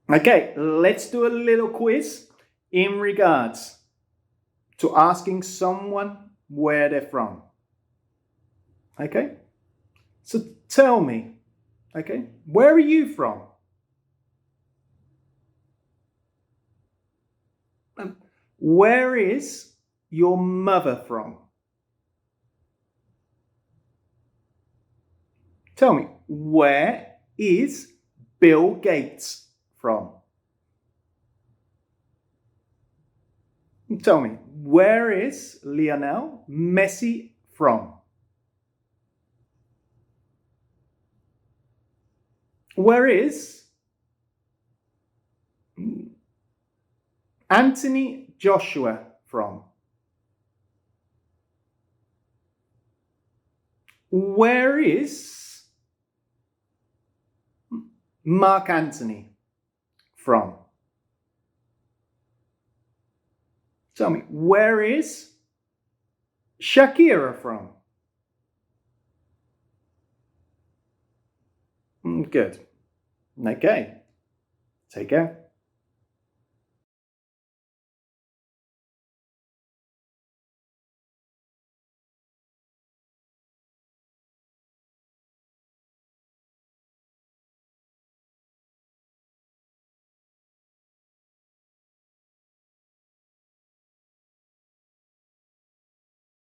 Okay, let's do a little quiz in regards to asking someone where they're from. Okay, so tell me, okay, where are you from? Where is your mother from? Tell me, where is Bill Gates from? Tell me, where is Lionel Messi from? Where is Anthony Joshua from? Where is Mark Anthony from? Tell me, where is Shakira from? Good. Okay. Take care.